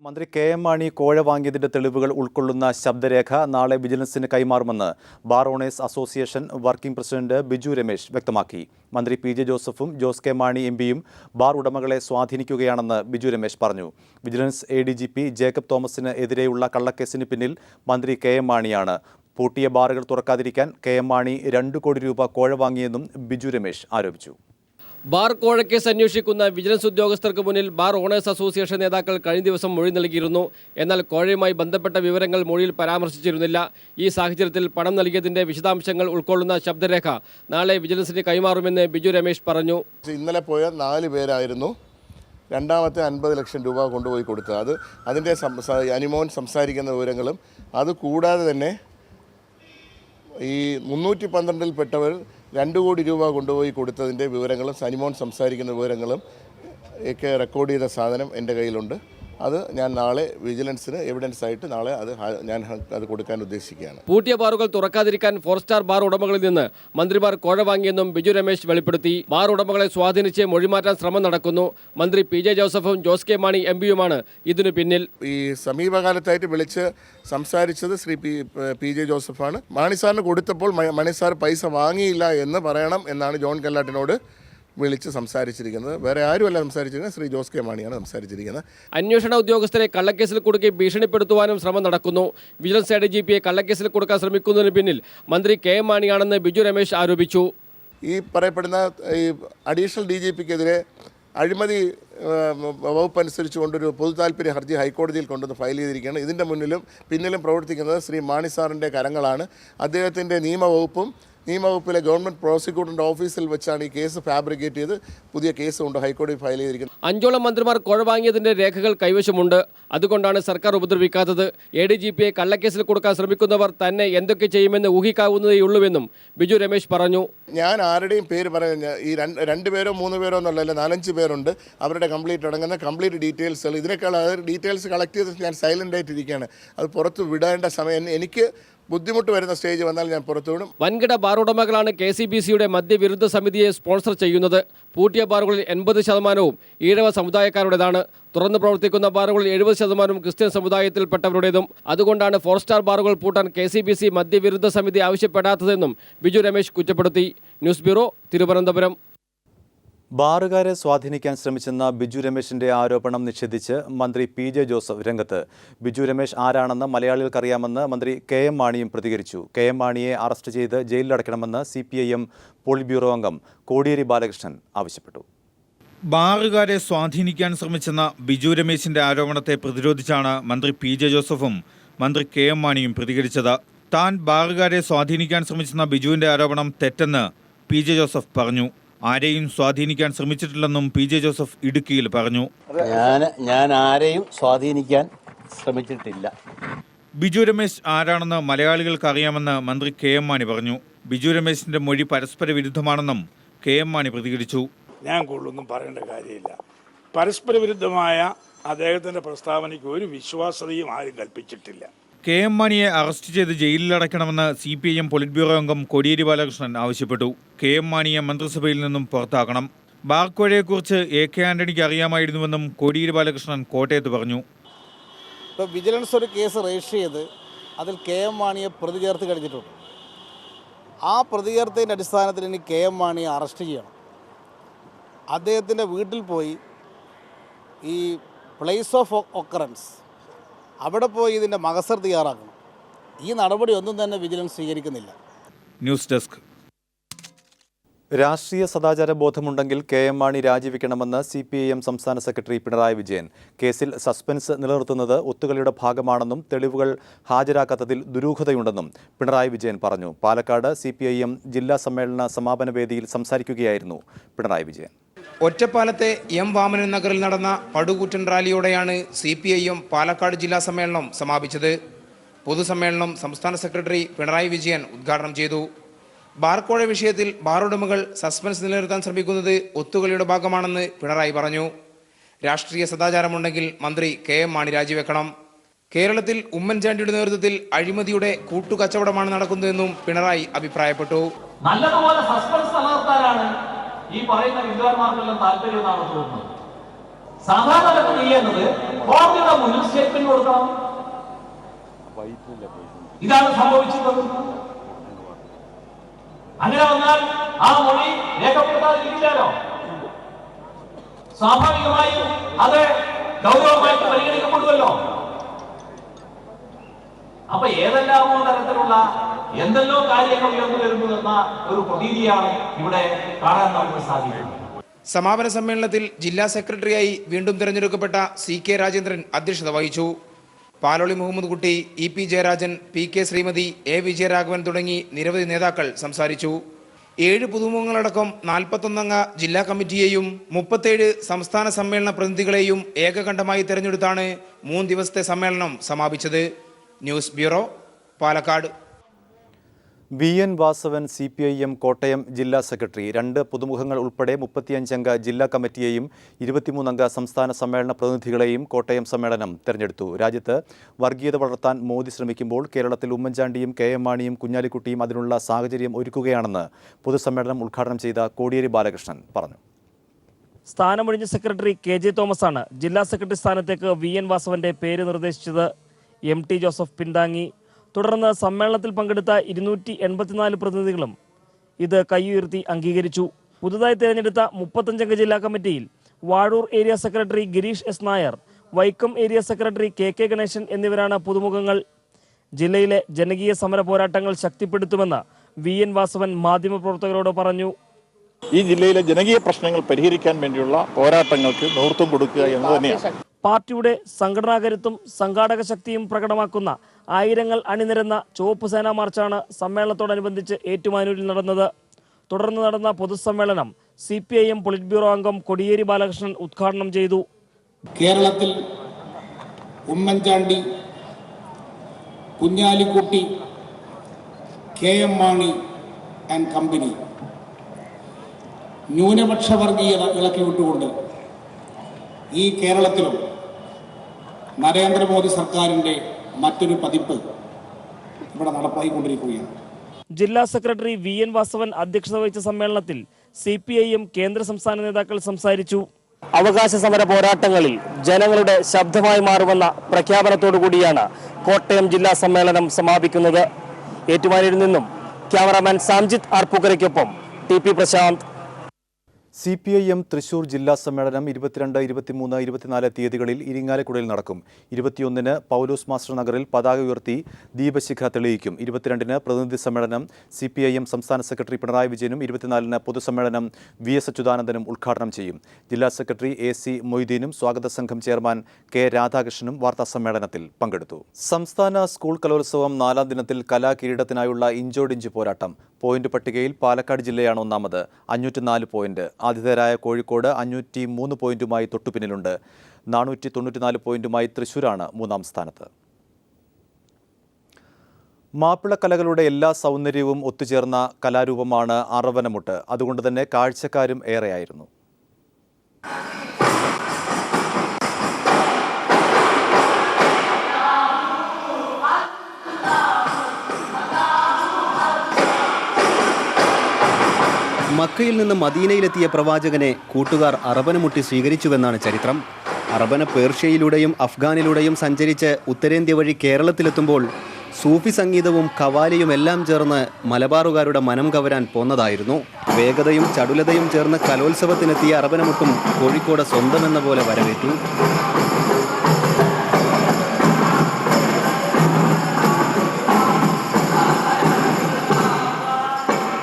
മന്ത്രി K M Mani കോഴ വാങ്ങിയതിന്റെ തെളിവുകൾ ഉൾക്കൊള്ളുന്ന ശബ്ദരേഖ നാളെ വിജിലൻസിന് കൈമാറുമെന്ന് bar owners association working president Biju Ramesh വ്യക്തമാക്കി. മന്ത്രി പി ജെ ജോസഫും ജോസ് കെ മാണി എംപിയും ബാർ ഉടമകളെ സ്വാധീനിക്കുകയാണെന്ന് ബിജു രമേശ് പറഞ്ഞു. വിജിലൻസ് ADGP ജേക്കബ് തോമസിന് എതിരെയുള്ള കള്ളക്കേസിന് പിന്നിൽ മന്ത്രി കെ എം മാണിയാണ്. പൂട്ടിയ ബാറുകൾ തുറക്കാതിരിക്കാൻ കെ എം മാണി 2 കോടി രൂപ കോഴ വാങ്ങിയെന്നും ബിജു രമേശ് ആരോപിച്ചു. ബാർ കോഴക്കേസ് അന്വേഷിക്കുന്ന വിജിലൻസ് ഉദ്യോഗസ്ഥർക്ക് മുന്നിൽ ബാർ ഓണേഴ്സ് അസോസിയേഷൻ നേതാക്കൾ കഴിഞ്ഞ ദിവസം മൊഴി നൽകിയിരുന്നു. എന്നാൽ കോഴയുമായി ബന്ധപ്പെട്ട വിവരങ്ങൾ മൊഴിയിൽ പരാമർശിച്ചിരുന്നില്ല. ഈ സാഹചര്യത്തിൽ പണം നൽകിയതിന്റെ വിശദാംശങ്ങൾ ഉൾക്കൊള്ളുന്ന ശബ്ദരേഖ നാളെ വിജിലൻസിന് കൈമാറുമെന്ന് ബിജു രമേശ് പറഞ്ഞു. ഇന്നലെ പോയ 4 പേരായിരുന്നു രണ്ടാമത്തെ 50 ലക്ഷം രൂപ കൊണ്ടുപോയി കൊടുത്തത്. അതിൻ്റെ അനിമോൻ സംസാരിക്കുന്ന വിവരങ്ങളും അതുകൂടാതെ തന്നെ ഈ 312-ൽ പെട്ടവർ 2 കോടി രൂപ കൊണ്ടുപോയി കൊടുത്തതിൻ്റെ വിവരങ്ങളും സനിമോൻ സംസാരിക്കുന്ന വിവരങ്ങളും ഒക്കെ റെക്കോർഡ് ചെയ്ത സാധനം എൻ്റെ കയ്യിലുണ്ട്. അത് ഞാൻ നാളെ വിജിലൻസിന് എവിഡൻസ് ആയിട്ട് നാളെ അത് കൊടുക്കാൻ ഉദ്ദേശിക്കുകയാണ്. പൂട്ടിയ ബാറുകൾ തുറക്കാതിരിക്കാൻ 4 സ്റ്റാർ ബാർ ഉടമകളിൽ നിന്ന് മന്ത്രിമാർ കോഴ വാങ്ങിയെന്നും ബിജു രമേശ് വെളിപ്പെടുത്തി. ബാർ ഉടമകളെ സ്വാധീനിച്ച് മൊഴിമാറ്റാൻ ശ്രമം നടക്കുന്നു. മന്ത്രി പി ജെ ജോസഫും ജോസ് കെ മാണി എംപിയുമാണ് ഇതിനു പിന്നിൽ. ഈ സമീപകാലത്തായിട്ട് വിളിച്ച് സംസാരിച്ചത് ശ്രീ പി ജെ ജോസഫാണ്. മാണി സാറിന് കൊടുത്തപ്പോൾ മണി സാർ പൈസ വാങ്ങിയില്ല എന്ന് പറയണം എന്നാണ് ജോൺ കല്ലാട്ടിനോട് വിളിച്ച് സംസാരിച്ചിരിക്കുന്നത്. വേറെ ആരുമല്ല സംസാരിച്ചിരിക്കുന്നത്, ശ്രീ ജോസ് കെ മാണിയാണ് സംസാരിച്ചിരിക്കുന്നത്. അന്വേഷണ ഉദ്യോഗസ്ഥരെ കള്ളക്കേസിൽ കുടുക്കി ഭീഷണിപ്പെടുത്തുവാനും ശ്രമം നടക്കുന്നു. വിജിലൻസ് ADGPയെ കള്ളക്കേസിൽ കൊടുക്കാൻ ശ്രമിക്കുന്നതിന് പിന്നിൽ മന്ത്രി കെ എം മാണിയാണെന്ന് ബിജു രമേശ് ആരോപിച്ചു. ഈ പറയപ്പെടുന്ന ഈ അഡീഷണൽ DGPക്കെതിരെ അഴിമതി വകുപ്പ് അനുസരിച്ച് കൊണ്ടൊരു പൊതുതാൽപര്യ ഹർജി ഹൈക്കോടതിയിൽ കൊണ്ടുവന്ന് ഫയൽ ചെയ്തിരിക്കുകയാണ്. ഇതിൻ്റെ പിന്നിലും പ്രവർത്തിക്കുന്നത് ശ്രീ മാണി സാറിൻ്റെ കരങ്ങളാണ്. അദ്ദേഹത്തിൻ്റെ നിയമവകുപ്പിലെ ഗവൺമെൻറ് പ്രോസിക്യൂട്ടറിൻ്റെ ഓഫീസിൽ വെച്ചാണ് ഈ കേസ് ഫാബ്രിക്കേറ്റ് ചെയ്ത് പുതിയ കേസ് കൊണ്ട് ഹൈക്കോടതി ഫയൽ ചെയ്തിരിക്കുന്നത്. 5ഓളം മന്ത്രിമാർ കോഴ വാങ്ങിയതിന്റെ രേഖകൾ കൈവശമുണ്ട്. അതുകൊണ്ടാണ് സർക്കാർ ഉപദ്രവിക്കാത്തത്. ADGPയെ കള്ളക്കേസിൽ കൊടുക്കാൻ ശ്രമിക്കുന്നവർ തന്നെ എന്തൊക്കെ ചെയ്യുമെന്ന് ഊഹിക്കാവുന്നതേയുള്ളൂവെന്നും ബിജു രമേശ് പറഞ്ഞു. ഞാൻ ആരുടെയും പേര് പറയുന്നത് ഈ 2 പേരോ 3 പേരോ എന്നുള്ളതല്ല, 4-5 പേരുണ്ട്. അവരുടെ കംപ്ലീറ്റ് ഡീറ്റെയിൽസുകൾ, ഇതിനേക്കാൾ ഡീറ്റെയിൽസ് കളക്ട് ചെയ്ത് ഞാൻ സൈലൻ്റ് ആയിട്ടിരിക്കുകയാണ്. അത് പുറത്ത് വിടേണ്ട സമയം എനിക്ക് ബുദ്ധിമുട്ട് വരുന്ന സ്റ്റേജ് വന്നാൽ ഞാൻ പുറത്തുവിടും. വൻകിട ബാർ ഉടമകളാണ് KCBCയുടെ മദ്യവിരുദ്ധ സമിതിയെ സ്പോൺസർ ചെയ്യുന്നത്. പൂട്ടിയ ബാറുകളിൽ 80% ഈഴവ സമുദായക്കാരുടേതാണ്. തുറന്നു പ്രവർത്തിക്കുന്ന ബാറുകളിൽ 70% ക്രിസ്ത്യൻ സമുദായത്തിൽപ്പെട്ടവരുടേതും. അതുകൊണ്ടാണ് 4 സ്റ്റാർ ബാറുകൾ പൂട്ടാൻ KCBC മദ്യവിരുദ്ധ സമിതി ആവശ്യപ്പെടാത്തതെന്നും ബിജു രമേശ് കുറ്റപ്പെടുത്തി. News bureau, Thiruvananthapuram. ബാറുകാരെ സ്വാധീനിക്കാൻ ശ്രമിച്ചെന്ന ബിജു രമേശിന്റെ ആരോപണം നിഷേധിച്ച് മന്ത്രി പി ജെ ജോസഫ് രംഗത്ത്. ബിജു രമേശ് ആരാണെന്ന് മലയാളികൾക്കറിയാമെന്ന് മന്ത്രി കെ എം മാണിയും പ്രതികരിച്ചു. കെ എം മാണിയെ അറസ്റ്റ് ചെയ്ത് ജയിലിലടയ്ക്കണമെന്ന് CPIM പോളിറ്റ് ബ്യൂറോ അംഗം കോടിയേരി ബാലകൃഷ്ണൻ ആവശ്യപ്പെട്ടു. ബാറുകാരെ സ്വാധീനിക്കാൻ ശ്രമിച്ചെന്ന ബിജു രമേശിന്റെ ആരോപണത്തെ പ്രതിരോധിച്ചാണ് മന്ത്രി പി ജെ ജോസഫും മന്ത്രി കെ എം മാണിയും പ്രതികരിച്ചത്. താൻ ബാറുകാരെ സ്വാധീനിക്കാൻ ശ്രമിച്ചെന്ന ബിജുവിന്റെ ആരോപണം തെറ്റെന്ന് പി ജെ ജോസഫ് പറഞ്ഞു. ആരെയും സ്വാധീനിക്കാൻ ശ്രമിച്ചിട്ടില്ലെന്നും പി ജെ ജോസഫ് ഇടുക്കിയിൽ പറഞ്ഞു. ഞാൻ ആരെയും സ്വാധീനിക്കാൻ ശ്രമിച്ചിട്ടില്ല. ബിജു രമേശ് ആരാണെന്ന് മലയാളികൾക്ക് അറിയാമെന്ന് മന്ത്രി കെ എം മാണി പറഞ്ഞു. ബിജു രമേശിന്റെ മൊഴി പരസ്പര വിരുദ്ധമാണെന്നും കെ എം മാണി പ്രതികരിച്ചു. ഞാൻ കൂടുതലൊന്നും പറയേണ്ട കാര്യമില്ല. പരസ്പര വിരുദ്ധമായ അദ്ദേഹത്തിന്റെ പ്രസ്താവനയ്ക്ക് ഒരു വിശ്വാസ്യതയും ആരും കൽപ്പിച്ചിട്ടില്ല. കെ എം മാണിയെ അറസ്റ്റ് ചെയ്ത് ജയിലിലടയ്ക്കണമെന്ന് CPIM പോളിറ്റ് ബ്യൂറോ അംഗം കോടിയേരി ബാലകൃഷ്ണൻ ആവശ്യപ്പെട്ടു. കെ എം മാണിയെ മന്ത്രിസഭയിൽ നിന്നും പുറത്താക്കണം. ബാർക്കോഴയെക്കുറിച്ച് AK ആന്റണിക്ക് അറിയാമായിരുന്നുവെന്നും കോടിയേരി ബാലകൃഷ്ണൻ കോട്ടയത്ത് പറഞ്ഞു. ഇപ്പോൾ വിജിലൻസ് ഒരു കേസ് രജിസ്റ്റർ ചെയ്ത് അതിൽ കെ എം മാണിയെ പ്രതി ചേർത്ത് കഴിഞ്ഞിട്ടുണ്ട്. ആ പ്രതി ചേർത്തതിൻ്റെ അടിസ്ഥാനത്തിൽ ഇനി കെ എം മാണിയെ അറസ്റ്റ് ചെയ്യണം. അദ്ദേഹത്തിൻ്റെ വീട്ടിൽ പോയി ഈ പ്ലേസ് ഓഫ് ഒക്കറൻസ് അവിടെ പോയി ഇതിൻ്റെ മകസർ തയ്യാറാക്കണം. ഈ നടപടി ഒന്നും തന്നെ വിജിലൻസ് സ്വീകരിക്കുന്നില്ല. News desk. രാഷ്ട്രീയ സദാചാര ബോധമുണ്ടെങ്കിൽ കെ എം മാണി രാജിവെക്കണമെന്ന് CPIM സംസ്ഥാന സെക്രട്ടറി പിണറായി വിജയൻ. കേസിൽ സസ്പെൻസ് നിലനിർത്തുന്നത് ഒത്തുകളിയുടെ ഭാഗമാണെന്നും തെളിവുകൾ ഹാജരാക്കാത്തതിൽ ദുരൂഹതയുണ്ടെന്നും പിണറായി വിജയൻ പറഞ്ഞു. പാലക്കാട് CPIM ജില്ലാ സമ്മേളന സമാപന വേദിയിൽ സംസാരിക്കുകയായിരുന്നു പിണറായി വിജയൻ. ഒറ്റപ്പാലത്തെ M വാമനൻ നഗറിൽ നടന്ന പടുകൂറ്റൻ റാലിയോടെയാണ് CPIM പാലക്കാട് ജില്ലാ സമ്മേളനം സമാപിച്ചത്. പൊതുസമ്മേളനം സംസ്ഥാന സെക്രട്ടറി പിണറായി വിജയൻ ഉദ്ഘാടനം ചെയ്തു. ബാർക്കോഴ വിഷയത്തിൽ ബാർ ഉടമകൾ സസ്പെൻസ് നിലനിർത്താൻ ശ്രമിക്കുന്നത് ഒത്തുകളിയുടെ ഭാഗമാണെന്ന് പിണറായി പറഞ്ഞു. രാഷ്ട്രീയ സദാചാരമുണ്ടെങ്കിൽ മന്ത്രി കെ എം മാണി രാജിവെക്കണം. കേരളത്തിൽ ഉമ്മൻചാണ്ടിയുടെ നേതൃത്വത്തിൽ അഴിമതിയുടെ കൂട്ടുകച്ചവടമാണ് നടക്കുന്നതെന്നും പിണറായി അഭിപ്രായപ്പെട്ടു. നല്ലതുപോലെ സസ്പെൻസ് നിലനിർത്താനാണ് ഈ പറയുന്ന വിദ്വാൻമാർക്കെല്ലാം താല്പര്യം എന്നാണ് തോന്നുന്നത്. സാധാരണ ചെയ്യേണ്ടത് കോടതിയുടെ മുന്നിൽ സ്റ്റേറ്റ്മെന്റ് കൊടുക്കണം. ഇതാണ് സംഭവിച്ചത്. അങ്ങനെ വന്നാൽ ആ മൊഴി രേഖപ്പെടുത്താതിരിക്കില്ലല്ലോ. സ്വാഭാവികമായും അത് ഗൗരവമായിട്ട് പരിഗണിക്കപ്പെടുമല്ലോ. അപ്പൊ ഏതെല്ലാമോ തരത്തിലുള്ള എന്തെല്ലോ കാര്യങ്ങൾ ഉയർന്നു വരുന്നു എന്ന ഒരു പ്രതീതിയാണ് ഇവിടെ കാണാൻ നമുക്ക് സാധിക്കുന്നത്. സമാപന സമ്മേളനത്തിൽ ജില്ലാ സെക്രട്ടറിയായി വീണ്ടും തിരഞ്ഞെടുക്കപ്പെട്ട CK രാജേന്ദ്രൻ അധ്യക്ഷത വഹിച്ചു. പാലോളി മുഹമ്മദ് കുട്ടി, EP Jayarajan, PK Shrimati, A Vijayaraghavan തുടങ്ങി നിരവധി നേതാക്കൾ സംസാരിച്ചു. 7 പുതുമുഖങ്ങളടക്കം 41 അംഗ ജില്ലാ കമ്മിറ്റിയെയും 37 സംസ്ഥാന സമ്മേളന പ്രതിനിധികളെയും ഏകകണ്ഠമായി തെരഞ്ഞെടുത്താണ് 3 ദിവസത്തെ സമ്മേളനം സമാപിച്ചത്. News bureau, Palakkad. VN Vasavan CPIM Kottayam ജില്ലാ സെക്രട്ടറി 2 പുതുമുഖങ്ങൾ ഉൾപ്പെടെ 35 അംഗ ജില്ലാ കമ്മിറ്റിയെയും 23 അംഗ സംസ്ഥാന സമ്മേളന പ്രതിനിധികളെയും കോട്ടയം സമ്മേളനം തെരഞ്ഞെടുത്തു. രാജ്യത്ത് വർഗീയത വളർത്താൻ മോദി ശ്രമിക്കുമ്പോൾ കേരളത്തിൽ ഉമ്മൻചാണ്ടിയും KM മാണിയും കുഞ്ഞാലിക്കുട്ടിയും അതിനുള്ള സാഹചര്യം ഒരുക്കുകയാണെന്ന് പൊതുസമ്മേളനം ഉദ്ഘാടനം ചെയ്ത കോടിയേരി ബാലകൃഷ്ണൻ പറഞ്ഞു. സ്ഥാനമൊഴിഞ്ഞ സെക്രട്ടറി KJ തോമസാണ് ജില്ലാ സെക്രട്ടറി സ്ഥാനത്തേക്ക് VN വാസവന്റെ പേര് നിർദ്ദേശിച്ചത്. MT ജോസഫ് പിന്താങ്ങി. തുടർന്ന് സമ്മേളനത്തിൽ പങ്കെടുത്ത 284 പ്രതിനിധികളും ഇത് കൈയുയർത്തി അംഗീകരിച്ചു. പുതുതായി തിരഞ്ഞെടുത്ത 35 അംഗ ജില്ലാ കമ്മിറ്റിയിൽ Vazhoor area secretary Girish S Nair, Vaikom area secretary KK Ganesan എന്നിവരാണ് പുതുമുഖങ്ങൾ. ജില്ലയിലെ ജനകീയ സമര പോരാട്ടങ്ങൾ ശക്തിപ്പെടുത്തുമെന്ന് VN വാസവൻ മാധ്യമപ്രവർത്തകരോട് പറഞ്ഞു. ഈ ജില്ലയിലെ ജനകീയ പ്രശ്നങ്ങൾ പരിഹരിക്കാൻ വേണ്ടിയുള്ള പോരാട്ടങ്ങൾക്ക് നേതൃത്വം കൊടുക്കുക എന്ന് തന്നെയാണ്. പാർട്ടിയുടെ സംഘടനാകരുത്തും സംഘാടക ശക്തിയും പ്രകടമാക്കുന്ന ആയിരങ്ങൾ അണിനിരന്ന ചുവപ്പ് സേനാ മാർച്ചാണ് സമ്മേളനത്തോടനുബന്ധിച്ച് ഏറ്റുമാനൂരിൽ നടന്നത്. തുടർന്ന് നടന്ന പൊതുസമ്മേളനം CPIM പൊളിറ്റ് ബ്യൂറോ അംഗം കോടിയേരി ബാലകൃഷ്ണൻ ഉദ്ഘാടനം ചെയ്തു. കേരളത്തിൽ Oommen Chandy, Kunhalikutty, KM Mani and company ന്യൂനപക്ഷ വർഗീയത ഇളക്കി വിട്ടുകൊണ്ട് ഈ കേരളത്തിലും നരേന്ദ്രമോദി സർക്കാരിൻ്റെ മറ്റൊരു പതിപ്പ് ഇവിടെ നടപ്പായിക്കൊണ്ടിരിക്കുകയാണ്. ജില്ലാ സെക്രട്ടറി VN വാസവൻ അധ്യക്ഷത വഹിച്ച സമ്മേളനത്തിൽ CPIM കേന്ദ്ര സംസ്ഥാന നേതാക്കൾ സംസാരിച്ചു. അവകാശ സമര പോരാട്ടങ്ങളിൽ ജനങ്ങളുടെ ശബ്ദമായി മാറുമെന്ന പ്രഖ്യാപനത്തോടു കൂടിയാണ് കോട്ടയം ജില്ലാ സമ്മേളനം സമാപിക്കുന്നത്. ഏറ്റുമാനൂരിൽ നിന്നും ക്യാമറാമാൻ സാംജിത്ത് ആർപ്പൂക്കരയ്ക്കൊപ്പം TP പ്രശാന്ത്. CPIM തൃശൂർ ജില്ലാ സമ്മേളനം 22, 23, 24 തീയതികളിൽ ഇരിങ്ങാലക്കുടയിൽ നടക്കും. 21-ന് പൗലോസ് മാസ്റ്റർ നഗറിൽ പതാക ഉയർത്തി ദീപശിഖ തെളിയിക്കും. 22-ന് പ്രതിനിധി സമ്മേളനം CPIM സംസ്ഥാന സെക്രട്ടറി പിണറായി വിജയനും 24-ന് പൊതുസമ്മേളനം VS അച്യുതാനന്ദനും ഉദ്ഘാടനം ചെയ്യും. ജില്ലാ സെക്രട്ടറി AC മൊയ്തീനും സ്വാഗത സംഘം ചെയർമാൻ K രാധാകൃഷ്ണനും വാർത്താ സമ്മേളനത്തിൽ പങ്കെടുത്തു. സംസ്ഥാന സ്കൂൾ കലോത്സവം 4ാം ദിനത്തിൽ കലാകിരീടത്തിനായുള്ള ഇഞ്ചോടിഞ്ച് പോരാട്ടം. പോയിന്റ് പട്ടികയിൽ പാലക്കാട് ജില്ലയാണ് ഒന്നാമത്, 504 പോയിന്റ്. ആതിഥേയരായ കോഴിക്കോട് 503 പോയിന്റുമായി തൊട്ടുപിന്നിലുണ്ട്. 494 പോയിന്റുമായി തൃശൂരാണ് 3ാം സ്ഥാനത്ത്. മാപ്പിളക്കലകളുടെ എല്ലാ സൗന്ദര്യവും ഒത്തുചേർന്ന കലാരൂപമാണ് അറവനമുട്ട്. അതുകൊണ്ട് തന്നെ കാഴ്ചക്കാരും ഏറെയായിരുന്നു. മക്കയിൽ നിന്ന് മദീനയിലെത്തിയ പ്രവാചകനെ കൂട്ടുകാർ അറബനമുട്ടി സ്വീകരിച്ചുവെന്നാണ് ചരിത്രം. അറബന പേർഷ്യയിലൂടെയും അഫ്ഗാനിലൂടെയും സഞ്ചരിച്ച് ഉത്തരേന്ത്യ വഴി കേരളത്തിലെത്തുമ്പോൾ സൂഫി സംഗീതവും ഖവാലിയും എല്ലാം ചേർന്ന് മലബാറുകാരുടെ മനം കവരാൻ പോന്നതായിരുന്നു. വേഗതയും ചടുലതയും ചേർന്ന് കലോത്സവത്തിനെത്തിയ അറബനമുട്ടും കോഴിക്കോട് സ്വന്തമെന്ന പോലെ വരവേറ്റു.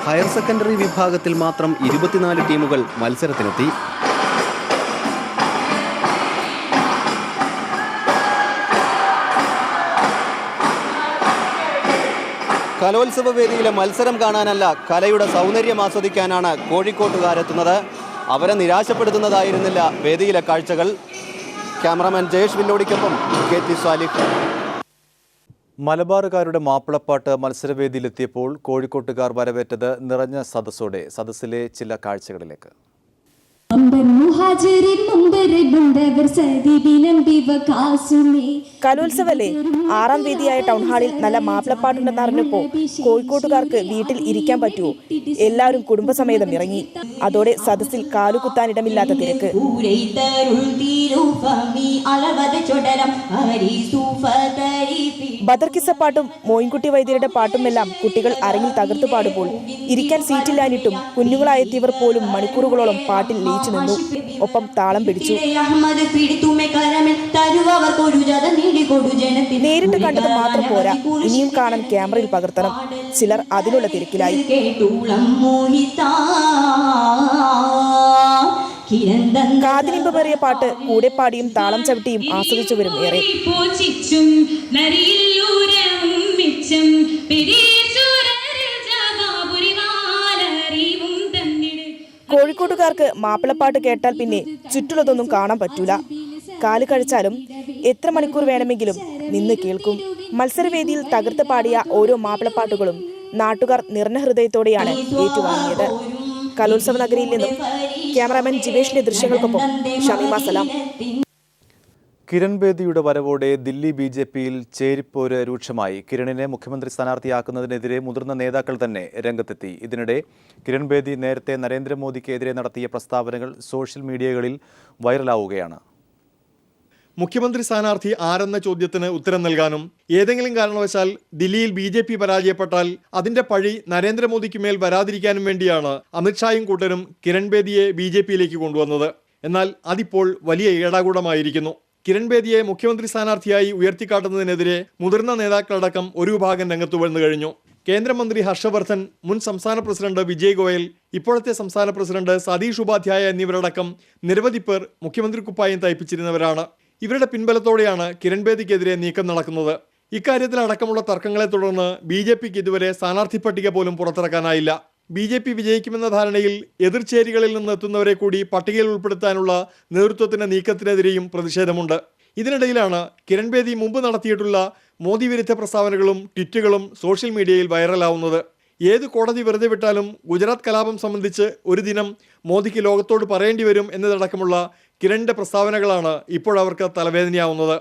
ഹയർ സെക്കൻഡറി വിഭാഗത്തിൽ മാത്രം 24 ടീമുകൾ മത്സരത്തിനെത്തി. കലോത്സവ വേദിയിലെ മത്സരം കാണാനല്ല, കലയുടെ സൗന്ദര്യം ആസ്വദിക്കാനാണ് കോഴിക്കോട്ടുകാരെത്തുന്നത്. അവരെ നിരാശപ്പെടുത്തുന്നതായിരുന്നില്ല വേദിയിലെ കാഴ്ചകൾ. ക്യാമറാമാൻ ജയേഷ് വില്ലോടിക്കൊപ്പം KT സാലിഹ്. മലബാറുകാരുടെ മാപ്പിളപ്പാട്ട് മത്സരവേദിയിലെത്തിയപ്പോൾ കോഴിക്കോട്ടുകാർ വരവേറ്റത് നിറഞ്ഞ സദസ്സോടെ. സദസ്സിലെ ചില കാഴ്ചകളിലേക്ക്. കലോത്സവല്ലേ 6ാം വേദിയായ ടൗൺ ഹാളിൽ നല്ല മാപ്പിളപ്പാട്ടുണ്ടെന്ന് അറിഞ്ഞപ്പോ കോഴിക്കോട്ടുകാർക്ക് വീട്ടിൽ ഇരിക്കാൻ പറ്റുമോ? എല്ലാവരും കുടുംബസമേതം ഇറങ്ങി. അതോടെ സദസ്സിൽ കാലുകുത്താനിടമില്ലാത്ത തിരക്ക്. ബദർക്കിസപ്പാട്ടും മോയിൻകുട്ടി വൈദ്യരുടെ പാട്ടുമെല്ലാം കുട്ടികൾ അരങ്ങിൽ തകർത്തു പാടുമ്പോൾ ഇരിക്കാൻ സീറ്റില്ലാഞ്ഞിട്ടും കുഞ്ഞുങ്ങളായെത്തിയവർ പോലും മണിക്കൂറുകളോളം പാട്ടിൽ ലയിച്ചു നിന്നു. ഒപ്പം താളം പിടിച്ചു. നേരിട്ട് കണ്ടത് മാത്രം പോരാ, ഇനിയും കാണാൻ ക്യാമറയിൽ പകർത്തണം. ചിലർ അതിനുള്ള തിരക്കിലായി. കാതിനിമ്പമേറിയ പാട്ട് കൂടെ പാടിയും താളം ചവിട്ടിയും ആസ്വദിച്ചവരും ഏറെ. കോഴിക്കോട്ടുകാർക്ക് മാപ്പിളപ്പാട്ട് കേട്ടാൽ പിന്നെ ചുറ്റുള്ളതൊന്നും കാണാൻ പറ്റൂല. കാല് കഴിച്ചാലും എത്ര മണിക്കൂർ വേണമെങ്കിലും നിന്ന് കേൾക്കും. മത്സരവേദിയിൽ തകർത്ത് പാടിയ ഓരോ മാപ്പിളപ്പാട്ടുകളും നാട്ടുകാർ നിറഞ്ഞ ഹൃദയത്തോടെയാണ് ഏറ്റുവാങ്ങിയത്. കലോത്സവ നഗരിയിൽ നിന്നും ക്യാമറാമാൻ ജിവേഷിന്റെ ദൃശ്യങ്ങൾക്കൊപ്പം ഷമീമ സലാം. കിരൺ ബേദിയുടെ വരവോടെ ദില്ലി BJPയിൽ ചേരിപ്പോര് രൂക്ഷമായി. കിരണിനെ മുഖ്യമന്ത്രി സ്ഥാനാർത്ഥിയാക്കുന്നതിനെതിരെ മുതിർന്ന നേതാക്കൾ തന്നെ രംഗത്തെത്തി. ഇതിനിടെ കിരൺ ബേദി നേരത്തെ നരേന്ദ്രമോദിക്കെതിരെ നടത്തിയ പ്രസ്താവനകൾ സോഷ്യൽ മീഡിയകളിൽ വൈറലാവുകയാണ്. മുഖ്യമന്ത്രി സ്ഥാനാർത്ഥി ആരെന്ന ചോദ്യത്തിന് ഉത്തരം നൽകാനും ഏതെങ്കിലും കാരണവശാൽ ദില്ലിയിൽ BJP പരാജയപ്പെട്ടാൽ അതിന്റെ പഴി നരേന്ദ്രമോദിക്ക് മേൽ വരാതിരിക്കാനും വേണ്ടിയാണ് അമിത്ഷായും കൂട്ടരും കിരൺ ബേദിയെ BJPയിലേക്ക് കൊണ്ടുവന്നത്. എന്നാൽ അതിപ്പോൾ വലിയ ഏടാകൂടമായിരിക്കുന്നു. കിരൺ ബേദിയെ മുഖ്യമന്ത്രി സ്ഥാനാർത്ഥിയായി ഉയർത്തിക്കാട്ടുന്നതിനെതിരെ മുതിർന്ന നേതാക്കളടക്കം ഒരു വിഭാഗം രംഗത്തു വന്നു കഴിഞ്ഞു. കേന്ദ്രമന്ത്രി ഹർഷവർദ്ധൻ, മുൻ സംസ്ഥാന പ്രസിഡന്റ് വിജയ് ഗോയൽ, ഇപ്പോഴത്തെ സംസ്ഥാന പ്രസിഡന്റ് സതീഷ് ഉപാധ്യായ എന്നിവരടക്കം നിരവധി പേർ മുഖ്യമന്ത്രി കുപ്പായം തയ്പ്പിച്ചിരുന്നവരാണ്. ഇവരുടെ പിൻബലത്തോടെയാണ് കിരൺ ബേദിക്കെതിരെ നീക്കം നടക്കുന്നത്. ഇക്കാര്യത്തിൽ അടക്കമുള്ള തർക്കങ്ങളെ തുടർന്ന് BJPക്ക് ഇതുവരെ സ്ഥാനാർത്ഥി പട്ടിക പോലും പുറത്തിറക്കാനായില്ല. BJP വിജയിക്കുമെന്ന ധാരണയിൽ എതിർചേരികളിൽ നിന്ന് എത്തുന്നവരെ കൂടി പട്ടികയിൽ ഉൾപ്പെടുത്താനുള്ള നേതൃത്വത്തിന്റെ നീക്കത്തിനെതിരെയും പ്രതിഷേധമുണ്ട്. ഇതിനിടയിലാണ് കിരൺ ബേദി മുമ്പ് നടത്തിയിട്ടുള്ള മോദി വിരുദ്ധ പ്രസ്താവനകളും ട്വീറ്റുകളും സോഷ്യൽ മീഡിയയിൽ വൈറലാവുന്നത്. ഏത് കോടതി വെറുതെ വിട്ടാലും ഗുജറാത്ത് കലാപം സംബന്ധിച്ച് ഒരു ദിനം മോദിക്ക് ലോകത്തോട് പറയേണ്ടി വരും എന്നതടക്കമുള്ള കിരണിന്റെ പ്രസ്താവനകളാണ് ഇപ്പോഴവർക്ക് തലവേദനയാവുന്നത്.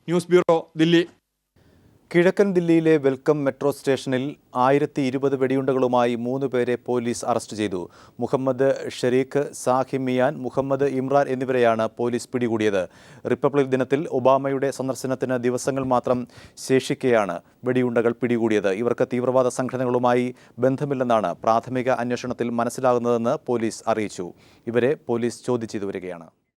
News bureau, Delhi. കിഴക്കൻ ദില്ലിയിലെ വെൽക്കം മെട്രോ സ്റ്റേഷനിൽ 1020 വെടിയുണ്ടകളുമായി 3 പേരെ പോലീസ് അറസ്റ്റ് ചെയ്തു. മുഹമ്മദ് ഷരീഖ്, സാഹിം മിയാൻ, മുഹമ്മദ് ഇമ്രാൻ എന്നിവരെയാണ് പോലീസ് പിടികൂടിയത്. റിപ്പബ്ലിക് ദിനത്തിൽ ഒബാമയുടെ സന്ദർശനത്തിന് ദിവസങ്ങൾ മാത്രം ശേഷിക്കെയാണ് വെടിയുണ്ടകൾ പിടികൂടിയത്. ഇവർക്ക് തീവ്രവാദ സംഘടനകളുമായി ബന്ധമില്ലെന്നാണ് പ്രാഥമിക അന്വേഷണത്തിൽ മനസ്സിലാകുന്നതെന്ന് പോലീസ് അറിയിച്ചു. ഇവരെ പോലീസ് ചോദ്യം ചെയ്തു വരികയാണ്.